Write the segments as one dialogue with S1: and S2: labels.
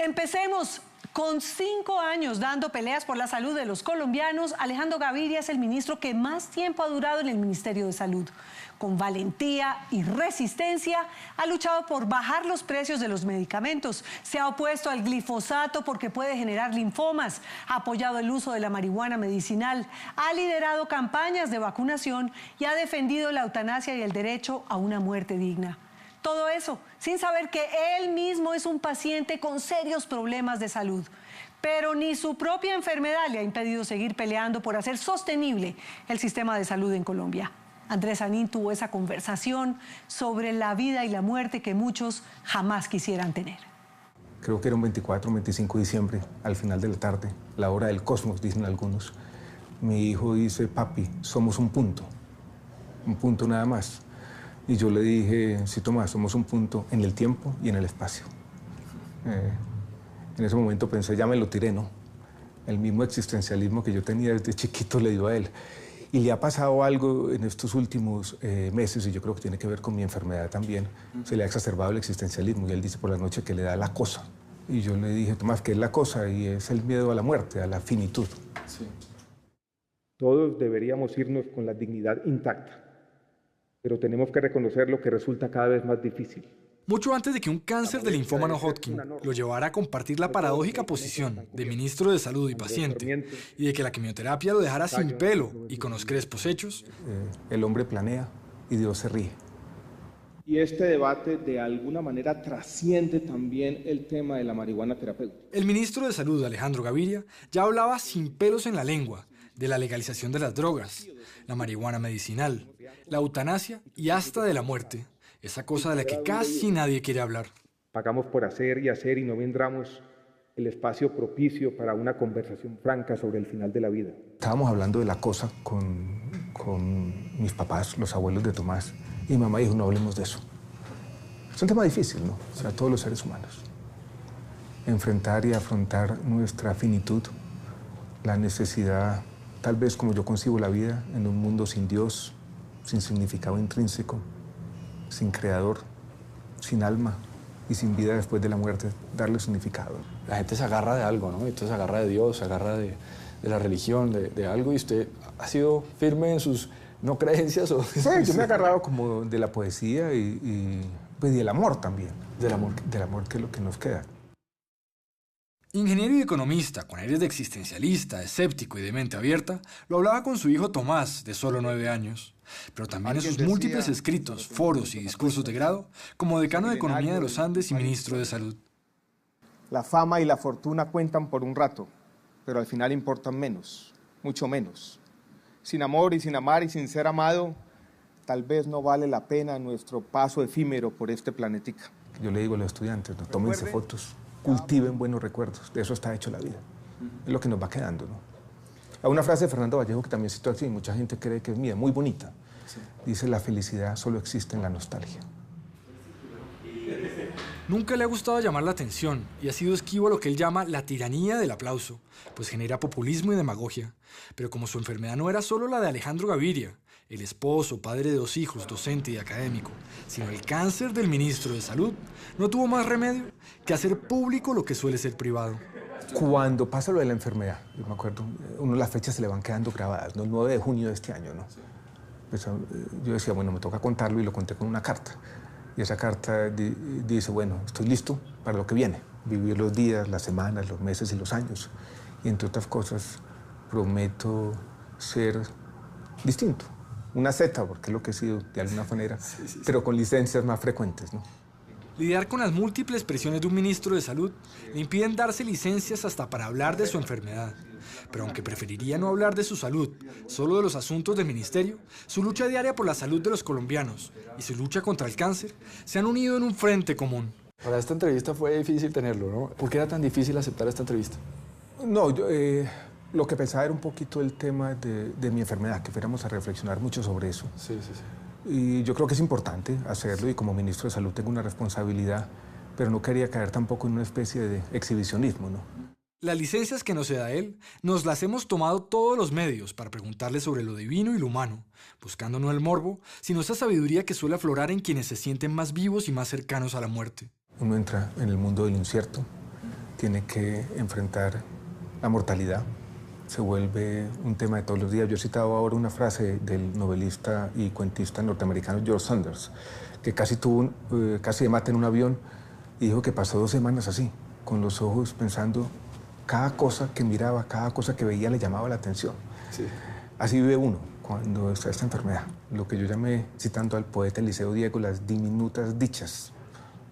S1: Empecemos. Con 5 años dando peleas por la salud de los colombianos, Alejandro Gaviria es el ministro que más tiempo ha durado en el Ministerio de Salud. Con valentía y resistencia ha luchado por bajar los precios de los medicamentos, se ha opuesto al glifosato porque puede generar linfomas, ha apoyado el uso de la marihuana medicinal, ha liderado campañas de vacunación y ha defendido la eutanasia y el derecho a una muerte digna. Todo eso sin saber que él mismo es un paciente con serios problemas de salud. Pero ni su propia enfermedad le ha impedido seguir peleando por hacer sostenible el sistema de salud en Colombia. Andrés Sanín tuvo esa conversación sobre la vida y la muerte que muchos jamás quisieran tener.
S2: Creo que era un 24 o 25 de diciembre, al final de la tarde, la hora del cosmos, dicen algunos. Mi hijo dice, papi, somos un punto nada más. Y yo le dije, sí, Tomás, somos un punto en el tiempo y en el espacio. En ese momento pensé, ya me lo tiré, ¿no? El mismo existencialismo que yo tenía desde chiquito le dio a él. Y le ha pasado algo en estos últimos meses, y yo creo que tiene que ver con mi enfermedad también. Se le ha exacerbado el existencialismo, y él dice por la noche que le da la cosa. Y yo le dije, Tomás, ¿qué es la cosa? Y es el miedo a la muerte, a la finitud. Sí. Todos deberíamos irnos con la dignidad intacta, pero tenemos que reconocer lo que resulta cada vez más difícil.
S3: Mucho antes de que un cáncer de linfoma no Hodgkin lo llevara a compartir la paradójica posición de ministro de Salud y paciente, y de que la quimioterapia lo dejara sin pelo y con los crespos hechos.
S2: El hombre planea y Dios se ríe.
S4: Y este debate de alguna manera trasciende también el tema de la marihuana terapéutica.
S3: El ministro de Salud, Alejandro Gaviria, ya hablaba sin pelos en la lengua de la legalización de las drogas, la marihuana medicinal, la eutanasia y hasta de la muerte, esa cosa de la que casi nadie quiere hablar.
S2: Pagamos por hacer y no vendramos el espacio propicio para una conversación franca sobre el final de la vida. Estábamos hablando de la cosa con mis papás, los abuelos de Tomás, y mi mamá dijo, no hablemos de eso. Es un tema difícil, ¿no? Para todos los seres humanos. Enfrentar y afrontar nuestra finitud, la necesidad, tal vez como yo concibo la vida, en un mundo sin Dios, sin significado intrínseco, sin creador, sin alma y sin vida después de la muerte, darle significado.
S5: La gente se agarra de algo, ¿no? Entonces se agarra de Dios, se agarra de la religión, de algo, y usted ha sido firme en sus no creencias. O...
S2: Sí, yo me he agarrado como de la poesía y del amor también. Del amor que es lo que nos queda.
S3: Ingeniero y economista, con aires de existencialista, escéptico y de mente abierta, lo hablaba con su hijo Tomás, de solo 9 años. Pero también en sus múltiples escritos, foros y discursos de grado, como decano de Economía de los Andes y ministro de Salud.
S4: La fama y la fortuna cuentan por un rato, pero al final importan menos, mucho menos. Sin amor y sin amar y sin ser amado, tal vez no vale la pena nuestro paso efímero por este planetica.
S2: Yo le digo a los estudiantes, no, tómense fotos, cultiven buenos recuerdos, de eso está hecho la vida. Es lo que nos va quedando, ¿no? Hay una frase de Fernando Vallejo que también cito así, mucha gente cree que es mía, muy bonita. Sí. Dice, la felicidad solo existe en la nostalgia.
S3: Nunca le ha gustado llamar la atención y ha sido esquivo a lo que él llama la tiranía del aplauso, pues genera populismo y demagogia. Pero como su enfermedad no era solo la de Alejandro Gaviria, el esposo, padre de 2 hijos, docente y académico, sino el cáncer del ministro de Salud, no tuvo más remedio que hacer público lo que suele ser privado.
S2: Cuando pasa lo de la enfermedad, yo me acuerdo, las fechas se le van quedando grabadas, ¿no? El 9 de junio de este año, ¿no? Pues, yo decía, bueno, me toca contarlo y lo conté con una carta. Y esa carta dice, bueno, estoy listo para lo que viene, vivir los días, las semanas, los meses y los años. Y entre otras cosas, prometo ser distinto. Una Z, porque es lo que he sido de alguna manera, pero con licencias más frecuentes, ¿no?
S3: Lidiar con las múltiples presiones de un ministro de Salud le impiden darse licencias hasta para hablar de su enfermedad. Pero aunque preferiría no hablar de su salud, solo de los asuntos del ministerio, su lucha diaria por la salud de los colombianos y su lucha contra el cáncer se han unido en un frente común.
S5: Para esta entrevista fue difícil tenerlo, ¿no? ¿Por qué era tan difícil aceptar esta entrevista?
S2: No, lo que pensaba era un poquito el tema de mi enfermedad, que fuéramos a reflexionar mucho sobre eso.
S5: Sí.
S2: Y yo creo que es importante hacerlo y como ministro de Salud tengo una responsabilidad, pero no quería caer tampoco en una especie de exhibicionismo, ¿no?
S3: Las licencias que nos da él, nos las hemos tomado todos los medios para preguntarle sobre lo divino y lo humano, buscando no el morbo, sino esa sabiduría que suele aflorar en quienes se sienten más vivos y más cercanos a la muerte.
S2: Uno entra en el mundo del incierto, tiene que enfrentar la mortalidad. Se vuelve un tema de todos los días. Yo he citado ahora una frase del novelista y cuentista norteamericano George Sanders, que casi le mata en un avión y dijo que pasó 2 semanas así, con los ojos pensando cada cosa que miraba, cada cosa que veía le llamaba la atención.
S5: Sí.
S2: Así vive uno cuando está esta enfermedad. Lo que yo llamé, citando al poeta Eliseo Diego, las diminutas dichas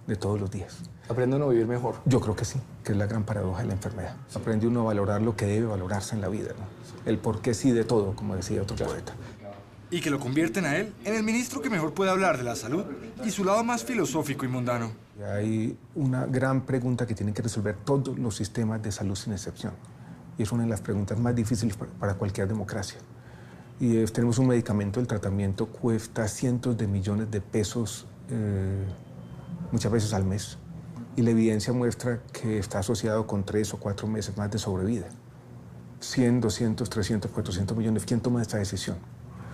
S2: de todos los días.
S5: ¿Aprende uno a vivir mejor?
S2: Yo creo que sí, que es la gran paradoja de la enfermedad. Sí. Aprende uno a valorar lo que debe valorarse en la vida, ¿no? El por qué sí de todo, como decía otro poeta.
S3: Y que lo convierten a él en el ministro que mejor puede hablar de la salud y su lado más filosófico y mundano.
S2: Hay una gran pregunta que tienen que resolver todos los sistemas de salud sin excepción. Y es una de las preguntas más difíciles para cualquier democracia. Y tenemos un medicamento, el tratamiento cuesta cientos de millones de pesos, muchas veces al mes. Y la evidencia muestra que está asociado con 3 o 4 meses más de sobrevida. 100, 200, 300, 400 millones. ¿Quién toma esta decisión?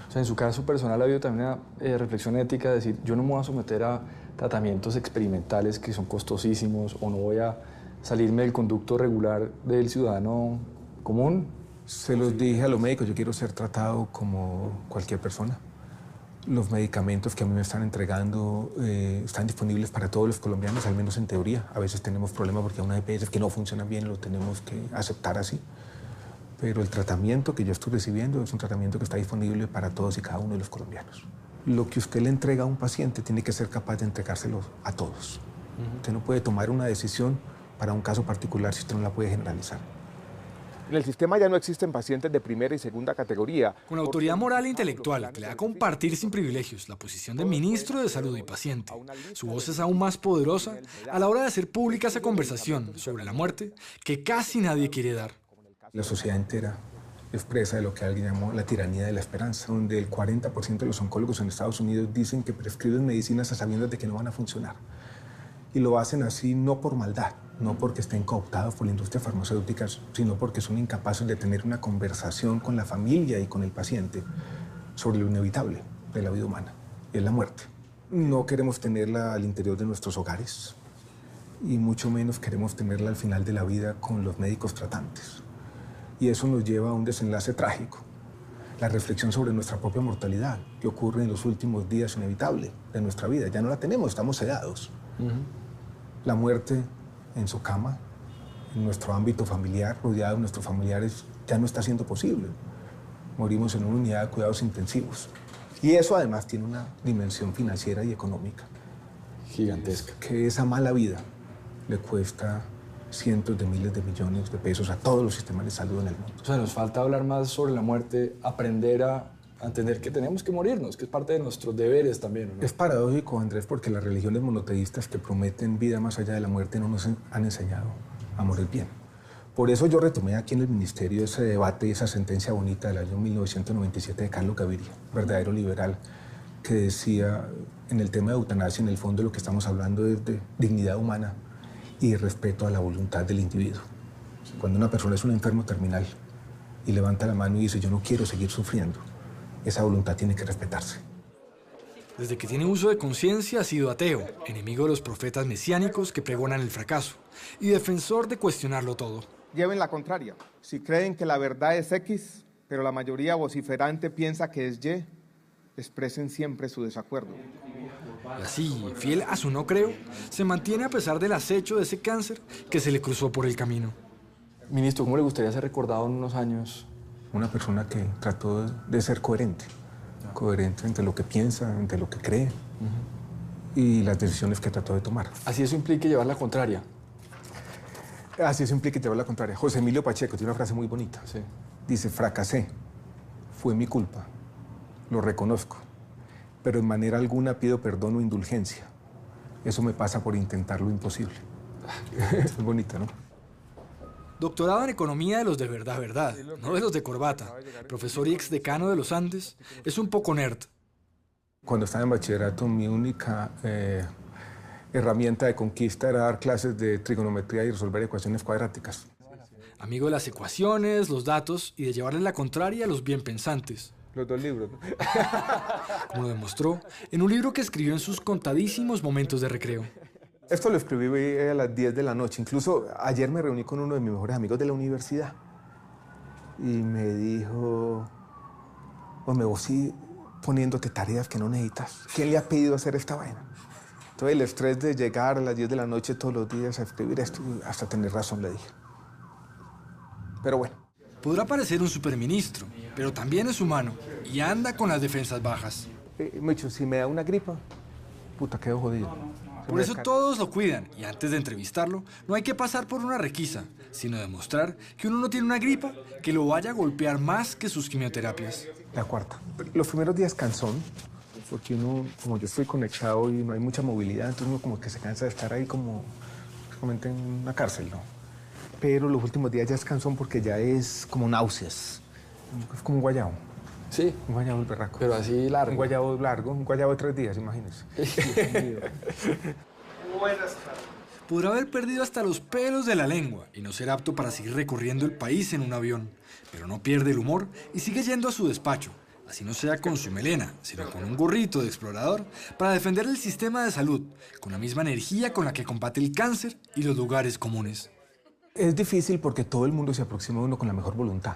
S5: O sea, en su caso personal ha habido también una reflexión ética de decir, yo no me voy a someter a tratamientos experimentales que son costosísimos o no voy a salirme del conducto regular del ciudadano común.
S2: Se los dije a los médicos, yo quiero ser tratado como cualquier persona. Los medicamentos que a mí me están entregando están disponibles para todos los colombianos, al menos en teoría. A veces tenemos problemas porque hay unas EPS que no funcionan bien, lo tenemos que aceptar así. Pero el tratamiento que yo estoy recibiendo es un tratamiento que está disponible para todos y cada uno de los colombianos. Lo que usted le entrega a un paciente tiene que ser capaz de entregárselo a todos. Usted no puede tomar una decisión para un caso particular si usted no la puede generalizar.
S4: En el sistema ya no existen pacientes de primera y segunda categoría.
S3: Con autoridad moral e intelectual que le da a compartir sin privilegios la posición de ministro de Salud y paciente, su voz es aún más poderosa a la hora de hacer pública esa conversación sobre la muerte que casi nadie quiere dar.
S2: La sociedad entera expresa de lo que alguien llamó la tiranía de la esperanza, donde el 40% de los oncólogos en Estados Unidos dicen que prescriben medicinas a sabiendas de que no van a funcionar. Y lo hacen así no por maldad, no porque estén cooptados por la industria farmacéutica, sino porque son incapaces de tener una conversación con la familia y con el paciente sobre lo inevitable de la vida humana, es la muerte. No queremos tenerla al interior de nuestros hogares y mucho menos queremos tenerla al final de la vida con los médicos tratantes. Y eso nos lleva a un desenlace trágico, la reflexión sobre nuestra propia mortalidad, que ocurre en los últimos días inevitable de nuestra vida. Ya no la tenemos, estamos sedados. La muerte en su cama, en nuestro ámbito familiar, rodeado de nuestros familiares, ya no está siendo posible. Morimos en una unidad de cuidados intensivos. Y eso además tiene una dimensión financiera y económica.
S5: Gigantesca.
S2: Que esa mala vida le cuesta cientos de miles de millones de pesos a todos los sistemas de salud en el mundo.
S5: O sea, nos falta hablar más sobre la muerte, aprender a entender que tenemos que morirnos, que es parte de nuestros deberes también, ¿no?
S2: Es paradójico, Andrés, porque las religiones monoteístas que prometen vida más allá de la muerte no nos han enseñado a morir bien. Por eso yo retomé aquí en el ministerio ese debate y esa sentencia bonita del año 1997 de Carlos Gaviria, verdadero liberal, que decía en el tema de eutanasia, en el fondo lo que estamos hablando es de dignidad humana y respeto a la voluntad del individuo. Cuando una persona es un enfermo terminal y levanta la mano y dice yo no quiero seguir sufriendo, esa voluntad tiene que respetarse.
S3: Desde que tiene uso de conciencia ha sido ateo, enemigo de los profetas mesiánicos que pregonan el fracaso y defensor de cuestionarlo todo.
S4: Lleven la contraria. Si creen que la verdad es X, pero la mayoría vociferante piensa que es Y, expresen siempre su desacuerdo.
S3: Y así, fiel a su no creo, se mantiene a pesar del acecho de ese cáncer que se le cruzó por el camino.
S5: Ministro, ¿cómo le gustaría ser recordado en unos años?
S2: Una persona que trató de ser coherente entre lo que piensa, entre lo que cree y las decisiones que trató de tomar.
S5: Así eso implica llevar la contraria.
S2: Así eso implica llevar la contraria. José Emilio Pacheco tiene una frase muy bonita.
S5: Sí.
S2: Dice, fracasé, fue mi culpa, lo reconozco, pero en manera alguna pido perdón o indulgencia. Eso me pasa por intentar lo imposible. Es bonita, ¿no?
S3: Doctorado en Economía de los de verdad, no de los de corbata. Profesor y exdecano de los Andes, es un poco nerd.
S2: Cuando estaba en bachillerato, mi única herramienta de conquista era dar clases de trigonometría y resolver ecuaciones cuadráticas.
S3: Amigo de las ecuaciones, los datos y de llevarle la contraria a los bien pensantes.
S2: Los dos libros.
S3: Como lo demostró en un libro que escribió en sus contadísimos momentos de recreo.
S2: Esto lo escribí a las 10 de la noche. Incluso ayer me reuní con uno de mis mejores amigos de la universidad y me dijo, hombre, vos sí poniéndote tareas que no necesitas. ¿Quién le ha pedido hacer esta vaina? Entonces el estrés de llegar a las 10 de la noche todos los días a escribir esto, hasta tener razón le dije. Pero bueno.
S3: Podrá parecer un superministro, pero también es humano y anda con las defensas bajas.
S2: Mucho, si me da una gripa, puta, quedo jodido.
S3: Por eso todos lo cuidan y antes de entrevistarlo no hay que pasar por una requisa, sino demostrar que uno no tiene una gripa que lo vaya a golpear más que sus quimioterapias.
S2: La cuarta. Los primeros días cansón, porque uno, como yo estoy conectado y no hay mucha movilidad, entonces uno como que se cansa de estar ahí como en una cárcel, ¿no? Pero los últimos días ya es cansón porque ya es como náuseas. Es como un guayabo.
S5: Sí.
S2: Un guayabo del berraco.
S5: Pero así largo.
S2: Un guayabo largo, un guayabo de 3 días, imagínense.
S4: Buenas tardes.
S3: Podrá haber perdido hasta los pelos de la lengua y no ser apto para seguir recorriendo el país en un avión, pero no pierde el humor y sigue yendo a su despacho, así no sea con su melena, sino con un gorrito de explorador, para defender el sistema de salud, con la misma energía con la que combate el cáncer y los lugares comunes.
S2: Es difícil porque todo el mundo se aproxima a uno con la mejor voluntad,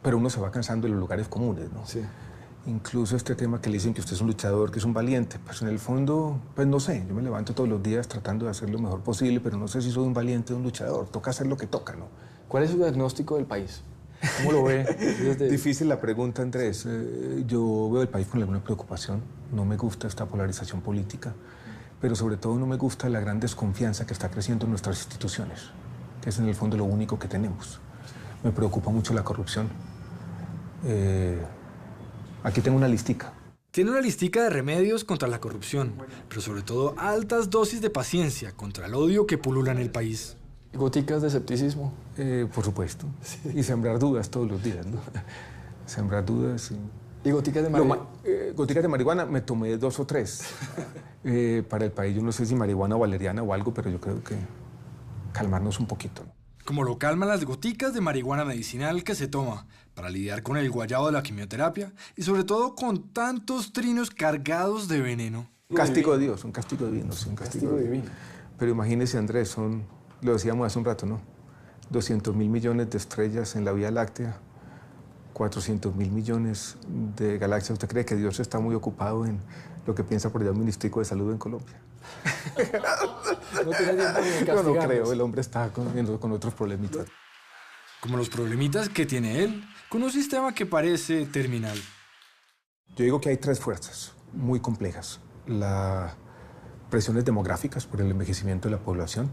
S2: pero uno se va cansando de los lugares comunes, ¿no?
S5: Sí.
S2: Incluso este tema que le dicen que usted es un luchador, que es un valiente, pues en el fondo, pues no sé, yo me levanto todos los días tratando de hacer lo mejor posible, pero no sé si soy un valiente o un luchador, toca hacer lo que toca, ¿no?
S5: ¿Cuál es su diagnóstico del país? ¿Cómo lo ve?
S2: Difícil la pregunta, Andrés. Yo veo el país con alguna preocupación, no me gusta esta polarización política, pero sobre todo no me gusta la gran desconfianza que está creciendo en nuestras instituciones, que es en el fondo lo único que tenemos. Me preocupa mucho la corrupción. Aquí tengo una listica.
S3: Tiene una listica de remedios contra la corrupción, pero sobre todo altas dosis de paciencia contra el odio que pulula en el país.
S5: ¿Goticas de escepticismo?
S2: Por supuesto. Sí. Y sembrar dudas todos los días, ¿no? Sembrar dudas.
S5: ¿Y goticas de marihuana?
S2: Goticas de marihuana me tomé 2 o 3. Para el país yo no sé si marihuana o valeriana o algo, pero yo creo que calmarnos un poquito, ¿no?
S3: Como lo calman las goticas de marihuana medicinal que se toma para lidiar con el guayabo de la quimioterapia y sobre todo con tantos trinos cargados de veneno.
S2: Un castigo de Dios, un castigo divino, sí, un castigo divino. Pero imagínese, Andrés, lo decíamos hace un rato, ¿no? 200.000 millones de estrellas en la Vía Láctea, 400.000 millones de galaxias. ¿Usted cree que Dios está muy ocupado en lo que piensa por allá el Ministerio de Salud en Colombia?
S5: No tiene tiempo ni de
S2: castigarnos. No creo, el hombre está con otros problemitas.
S3: Como los problemitas que tiene él, con un sistema que parece terminal.
S2: Yo digo que hay 3 fuerzas muy complejas. Las presiones demográficas por el envejecimiento de la población,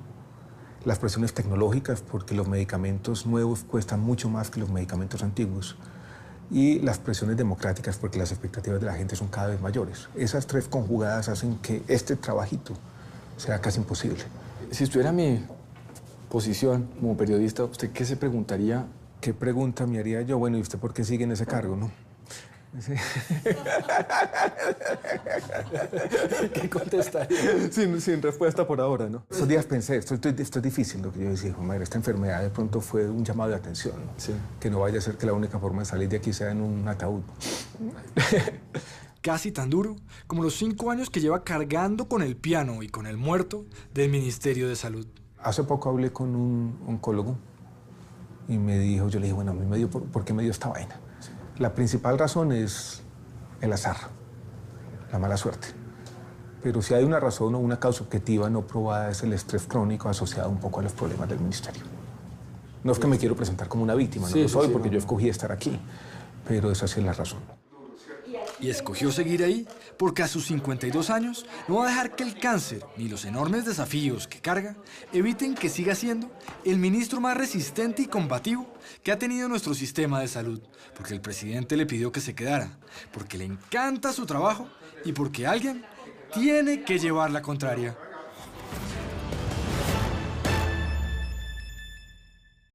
S2: las presiones tecnológicas porque los medicamentos nuevos cuestan mucho más que los medicamentos antiguos, y las presiones democráticas porque las expectativas de la gente son cada vez mayores. Esas 3 conjugadas hacen que este trabajito sea casi imposible.
S5: Si estuviera en mi posición como periodista, ¿usted qué se preguntaría?
S2: ¿Qué pregunta me haría yo? Bueno, ¿y usted por qué sigue en ese cargo, no? Sí.
S5: ¿Qué contestaría?
S2: Sin respuesta por ahora, ¿no? Estos días pensé, esto es difícil, lo que yo decía, madre, esta enfermedad de pronto fue un llamado de atención, ¿no?
S5: Sí.
S2: Que no vaya a ser que la única forma de salir de aquí sea en un ataúd.
S3: Casi tan duro como los 5 años que lleva cargando con el piano y con el muerto del Ministerio de Salud.
S2: Hace poco hablé con un oncólogo y me dijo, yo le dije, bueno, a mí me dio, ¿por qué me dio esta vaina? La principal razón es el azar, la mala suerte. Pero si hay una razón o una causa objetiva no probada es el estrés crónico asociado un poco a los problemas del ministerio. No es que me quiero presentar como una víctima, no lo soy porque yo escogí estar aquí, pero esa sí es la razón.
S3: Y escogió seguir ahí porque a sus 52 años no va a dejar que el cáncer ni los enormes desafíos que carga eviten que siga siendo el ministro más resistente y combativo que ha tenido nuestro sistema de salud, porque el presidente le pidió que se quedara, porque le encanta su trabajo y porque alguien tiene que llevar la contraria.